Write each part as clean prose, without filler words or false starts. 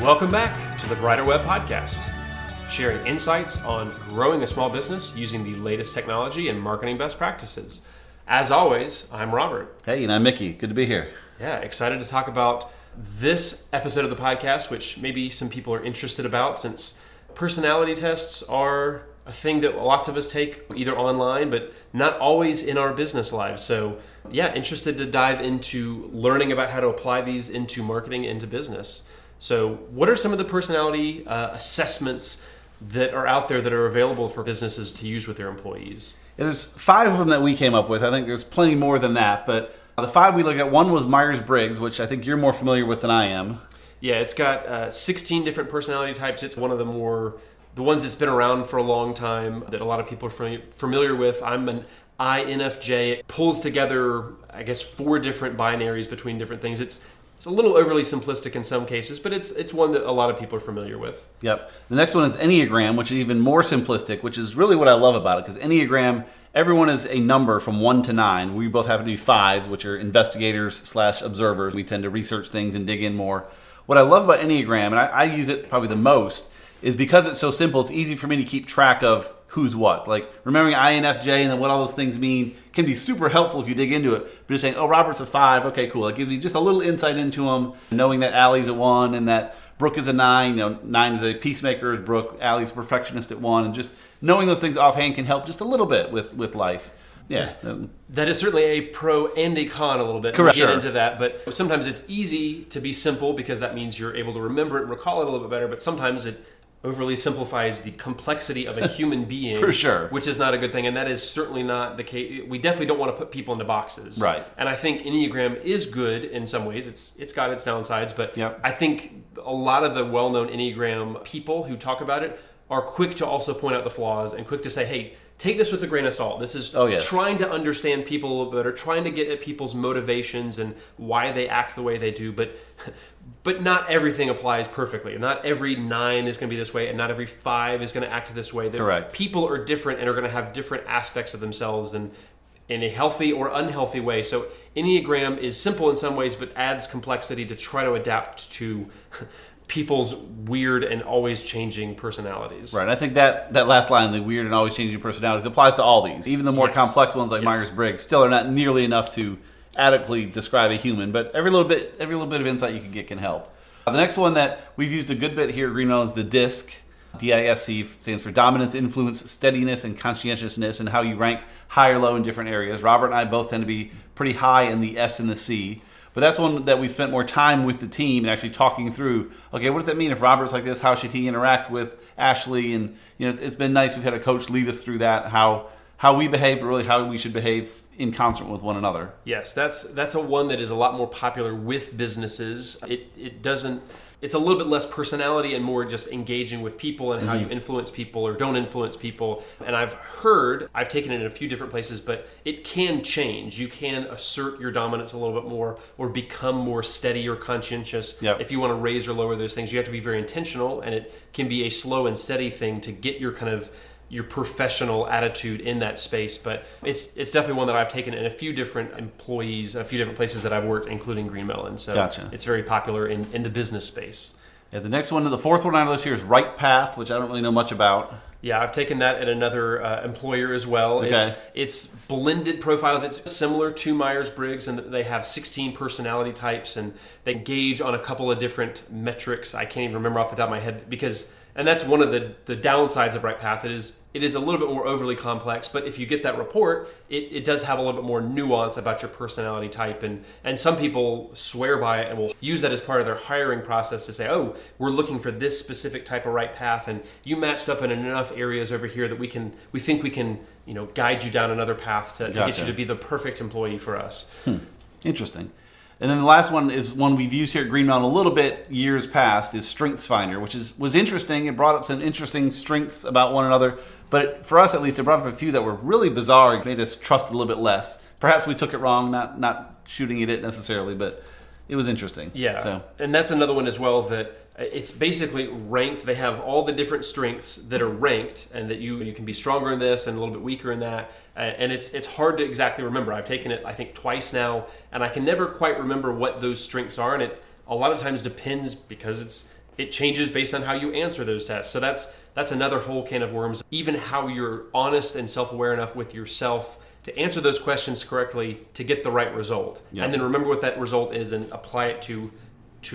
Welcome back to the Brighter Web Podcast, sharing insights on growing a small business using the latest technology and marketing best practices. As always, I'm Robert. Hey, and I'm Mickey. Good to be here. Yeah, excited to talk about this episode of the podcast, which maybe some people are interested about, since personality tests are a thing that lots of us take either online, but not always in our business lives. So yeah, interested to dive into learning about how to apply these into marketing, into business. So what are some of the personality assessments that are out there that are available for businesses to use with their employees? Yeah, there's 5 of them that we came up with. I think there's plenty more than that, but the 5 we looked at, one was Myers-Briggs, which I think you're more familiar with than I am. Yeah, it's got 16 different personality types. It's one of the ones that's been around for a long time that a lot of people are familiar with. I'm an INFJ. It pulls together, I guess, 4 different binaries between different things. It's a little overly simplistic in some cases, but it's one that a lot of people are familiar with. Yep. The next one is Enneagram, which is even more simplistic, which is really what I love about it, because Enneagram, everyone is a number from 1 to 9. We both happen to be 5s, which are investigators/observers. We tend to research things and dig in more. What I love about Enneagram, and I use it probably the most, is because it's so simple, it's easy for me to keep track of who's what. Like remembering INFJ and then what all those things mean can be super helpful if you dig into it. But just saying, oh, Robert's a 5, okay, cool. It gives you just a little insight into him, knowing that Allie's a 1 and that Brooke is a 9. You know, 9 is a peacemaker, is Brooke. Allie's a perfectionist at 1. And just knowing those things offhand can help just a little bit with life. Yeah. That is certainly a pro and a con a little bit. Correct. We'll get into that, but sometimes it's easy to be simple because that means you're able to remember it and recall it a little bit better, but sometimes it overly simplifies the complexity of a human being. For sure. Which is not a good thing, and that is certainly not the case. We definitely don't want to put people into boxes. Right. And I think Enneagram is good in some ways. It's got its downsides, but Yep. I think a lot of the well-known Enneagram people who talk about it are quick to also point out the flaws and quick to say, hey, take this with a grain of salt. This is trying to understand people a little better, trying to get at people's motivations and why they act the way they do, but not everything applies perfectly. Not every 9 is going to be this way, and not every 5 is going to act this way. Correct. People are different and are going to have different aspects of themselves in a healthy or unhealthy way. So Enneagram is simple in some ways, but adds complexity to try to adapt to people's weird and always changing personalities. Right. I think that last line, the weird and always changing personalities, applies to all these. Even the more complex ones like Myers-Briggs still are not nearly enough to adequately describe a human, but every little bit of insight you can get can help. The next one that we've used a good bit here at GreenMellen is the DISC. DISC stands for Dominance, Influence, Steadiness, and Conscientiousness, and how you rank high or low in different areas. Robert and I both tend to be pretty high in the S and the C. But that's one that we've spent more time with the team and actually talking through, okay, what does that mean if Robert's like this? How should he interact with Ashley? And it's been nice. We've had a coach lead us through that, how we behave, but really how we should behave in concert with one another. Yes, that's a one that is a lot more popular with businesses. It's a little bit less personality and more just engaging with people and how you influence people or don't influence people. And I've taken it in a few different places, but it can change. You can assert your dominance a little bit more or become more steady or conscientious. Yep. If you want to raise or lower those things, you have to be very intentional, and it can be a slow and steady thing to get your professional attitude in that space. But it's definitely one that I've taken in a few different employees, a few different places that I've worked, including GreenMellen. So Gotcha. It's very popular in the business space. Yeah, the next one, the fourth one on our list here is Right Path, which I don't really know much about. Yeah, I've taken that at another employer as well. Okay. It's blended profiles. It's similar to Myers-Briggs, and they have 16 personality types, and they gauge on a couple of different metrics. I can't even remember off the top of my head and that's one of the downsides of Right Path. It is a little bit more overly complex, but if you get that report, it does have a little bit more nuance about your personality type, and some people swear by it and will use that as part of their hiring process to say, oh, we're looking for this specific type of Right Path, and you matched up in enough areas over here that we think we can guide you down another path to get you to be the perfect employee for us. Interesting. And then the last one is one we've used here at GreenMellen a little bit years past, is Strengthsfinder, which was interesting. It brought up some interesting strengths about one another, but for us at least, it brought up a few that were really bizarre. It made us trust a little bit less. Perhaps we took it wrong, not shooting at it necessarily, but it was interesting. Yeah, and that's another one as well that it's basically ranked. They have all the different strengths that are ranked, and that you can be stronger in this and a little bit weaker in that. And it's hard to exactly remember. I've taken it, I think, twice now, and I can never quite remember what those strengths are. And it a lot of times depends, because it changes based on how you answer those tests. So that's another whole can of worms. Even how you're honest and self-aware enough with yourself to answer those questions correctly to get the right result. Yep. And then remember what that result is and apply it to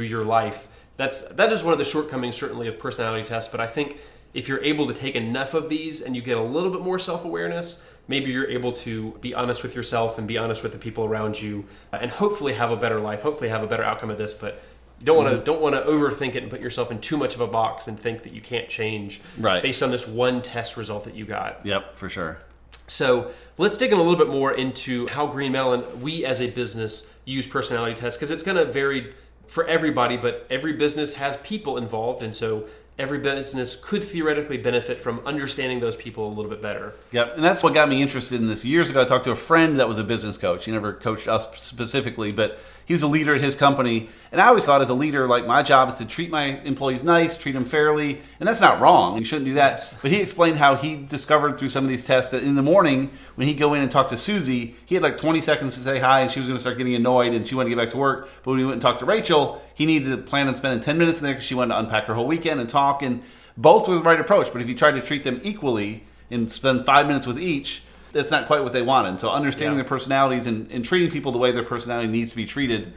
your life. That is one of the shortcomings, certainly, of personality tests. But I think if you're able to take enough of these and you get a little bit more self-awareness, maybe you're able to be honest with yourself and be honest with the people around you, and hopefully have a better life, hopefully have a better outcome of this. But you don't want to overthink it and put yourself in too much of a box and think that you can't change based on this one test result that you got. Yep, for sure. So let's dig in a little bit more into how GreenMellen, we as a business, use personality tests, because it's going to vary for everybody, but every business has people involved, and so every business could theoretically benefit from understanding those people a little bit better. Yep, and that's what got me interested in this. Years ago, I talked to a friend that was a business coach. He never coached us specifically, but he was a leader at his company. And I always thought as a leader, like, my job is to treat my employees nice, treat them fairly, and that's not wrong. You shouldn't do that. Yes. But he explained how he discovered through some of these tests that in the morning, when he'd go in and talk to Susie, he had like 20 seconds to say hi, and she was going to start getting annoyed, and she wanted to get back to work. But when he went and talked to Rachel, he needed to plan on spending 10 minutes in there because she wanted to unpack her whole weekend and talk, and both were the right approach. But if you tried to treat them equally and spend 5 minutes with each, that's not quite what they wanted. So understanding their personalities and treating people the way their personality needs to be treated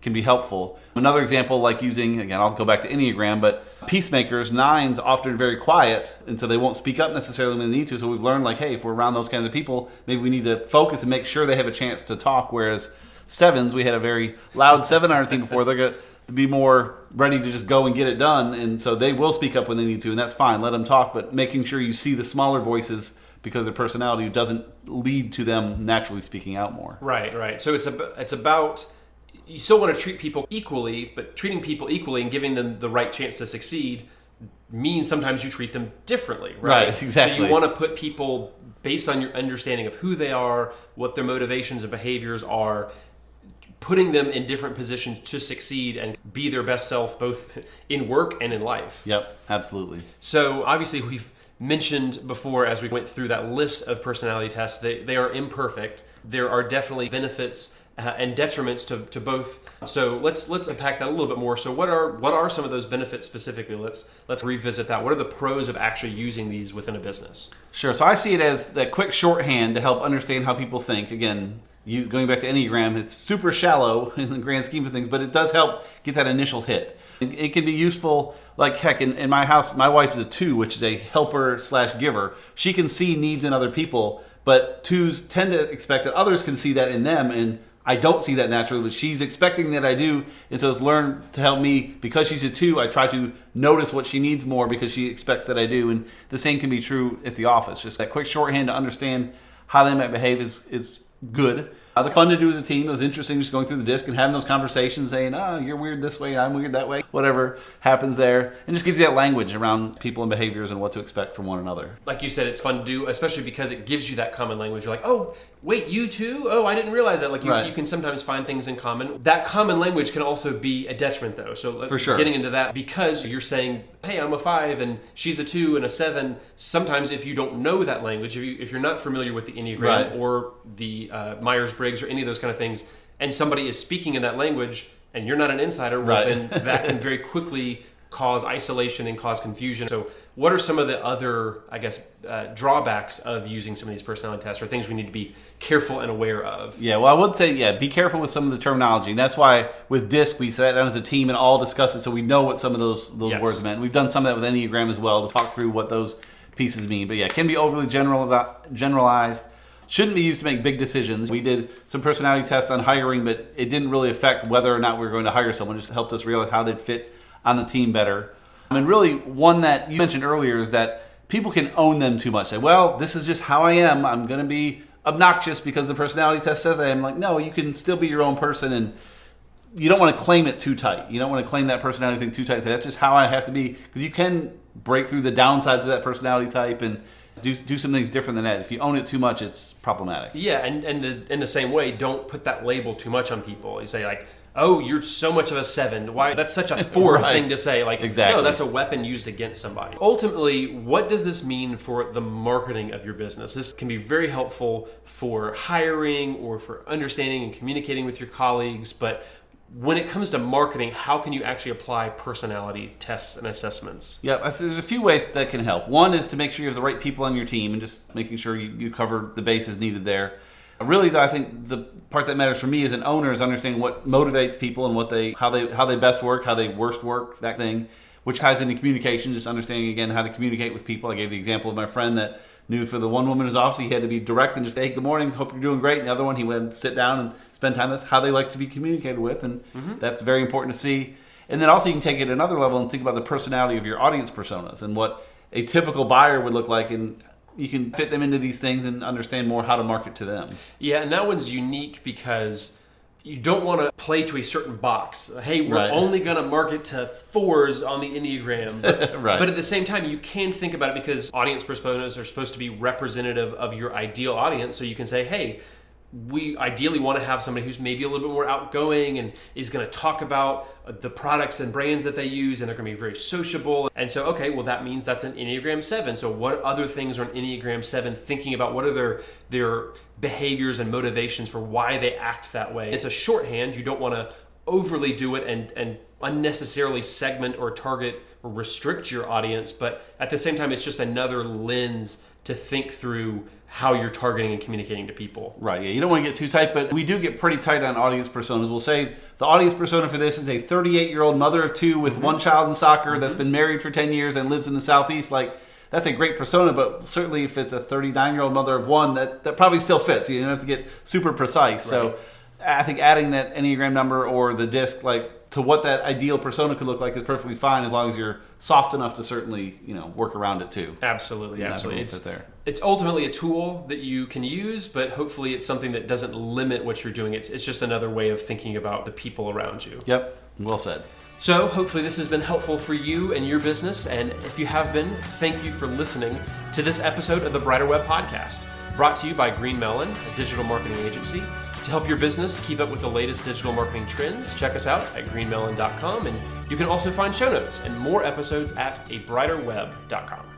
can be helpful. Another example, like using, again, I'll go back to Enneagram, but peacemakers, 9s, often very quiet, and so they won't speak up necessarily when they need to. So we've learned, like, hey, if we're around those kinds of people, maybe we need to focus and make sure they have a chance to talk, whereas 7s, we had a very loud 7 on our team before, they're going to be more ready to just go and get it done, and so they will speak up when they need to, and that's fine. Let them talk, but making sure you see the smaller voices because their personality doesn't lead to them naturally speaking out more. Right. So it's about you still want to treat people equally, but treating people equally and giving them the right chance to succeed means sometimes you treat them differently, right? Right, exactly. So you want to put people based on your understanding of who they are, what their motivations and behaviors are, putting them in different positions to succeed and be their best self both in work and in life. Yep, absolutely. So obviously we've mentioned before as we went through that list of personality tests, they are imperfect. There are definitely benefits and detriments to both. So let's unpack that a little bit more. So what are some of those benefits specifically? Let's revisit that. What are the pros of actually using these within a business? Sure. So I see it as that quick shorthand to help understand how people think. Again, going back to Enneagram, it's super shallow in the grand scheme of things, but it does help get that initial hit. It can be useful, like, heck, in my house, my wife is a 2, which is a helper/giver. She can see needs in other people, but 2s tend to expect that others can see that in them, and I don't see that naturally, but she's expecting that I do, and so it's learned to help me. Because she's a 2, I try to notice what she needs more because she expects that I do, and the same can be true at the office. Just that quick shorthand to understand how they might behave is good. They're fun to do as a team. It was interesting just going through the disc and having those conversations saying, oh, you're weird this way, I'm weird that way, whatever happens there. And just gives you that language around people and behaviors and what to expect from one another. Like you said, it's fun to do, especially because it gives you that common language. You're like, oh, wait, you too? Oh, I didn't realize that. Like you can sometimes find things in common. That common language can also be a detriment, though. So for sure, getting into that, because you're saying, hey, I'm a 5 and she's a 2 and a 7. Sometimes if you don't know that language, if you're not familiar with the Enneagram or the Myers-Briggs or any of those kind of things, and somebody is speaking in that language and you're not an insider, well, then that can very quickly cause isolation and cause confusion. So what are some of the other, I guess, drawbacks of using some of these personality tests, or things we need to be careful and aware of? Yeah, well, I would say, be careful with some of the terminology. And that's why with DISC, we sat down as a team and all discussed it so we know what some of those words meant. We've done some of that with Enneagram as well to talk through what those pieces mean. But yeah, it can be overly generalized. Shouldn't be used to make big decisions. We did some personality tests on hiring, but it didn't really affect whether or not we were going to hire someone. It just helped us realize how they'd fit on the team better. And really, one that you mentioned earlier is that people can own them too much. Say, well, this is just how I am. I'm going to be obnoxious because the personality test says I am. Like, no, you can still be your own person, and you don't want to claim it too tight. You don't want to claim that personality thing too tight. Say, that's just how I have to be, because you can break through the downsides of that personality type and do some things different than that. If you own it too much, it's problematic. Yeah, and in the same way, don't put that label too much on people. You say, like, oh, you're so much of a 7. Why? That's such a 4 thing to say. Like, exactly. No, that's a weapon used against somebody. Ultimately, what does this mean for the marketing of your business? This can be very helpful for hiring or for understanding and communicating with your colleagues, but when it comes to marketing, how can you actually apply personality tests and assessments? Yeah, there's a few ways that can help. One is to make sure you have the right people on your team and just making sure you cover the bases needed there. Really, though, I think the part that matters for me as an owner is understanding what motivates people and how they best work, how they worst work, that thing, which ties into communication, just understanding, again, how to communicate with people. I gave the example of my friend that knew for the one woman in his office, he had to be direct and just say, hey, good morning, hope you're doing great. And the other one, he went sit down and spend time. That's how they like to be communicated with, and that's very important to see. And then also you can take it another level and think about the personality of your audience personas and what a typical buyer would look like, and you can fit them into these things and understand more how to market to them. Yeah, and that one's unique because you don't want to play to a certain box. Hey, we're only going to market to 4s on the Enneagram. Right. But at the same time, you can think about it because audience personas are supposed to be representative of your ideal audience. So you can say, hey, we ideally want to have somebody who's maybe a little bit more outgoing and is going to talk about the products and brands that they use, and they're going to be very sociable. And so, okay, well, that means that's an Enneagram 7. So what other things are an Enneagram 7 thinking about? What are their behaviors and motivations for why they act that way? It's a shorthand. You don't want to overly do it and unnecessarily segment or target or restrict your audience. But at the same time, it's just another lens to think through how you're targeting and communicating to people. Right, yeah. You don't want to get too tight, but we do get pretty tight on audience personas. We'll say the audience persona for this is a 38-year-old mother of 2 with one child in soccer that's been married for 10 years and lives in the Southeast. Like, that's a great persona, but certainly if it's a 39-year-old mother of 1, that probably still fits. You don't have to get super precise. Right. So I think adding that Enneagram number or the disc, like, to what that ideal persona could look like is perfectly fine, as long as you're soft enough to certainly, work around it too. Absolutely. It's ultimately a tool that you can use, but hopefully it's something that doesn't limit what you're doing. It's just another way of thinking about the people around you. Yep. Well said. So hopefully this has been helpful for you and your business. And if you have been, thank you for listening to this episode of the Brighter Web Podcast, brought to you by GreenMellen, a digital marketing agency. To help your business keep up with the latest digital marketing trends, check us out at greenmellen.com, and you can also find show notes and more episodes at abrighterweb.com.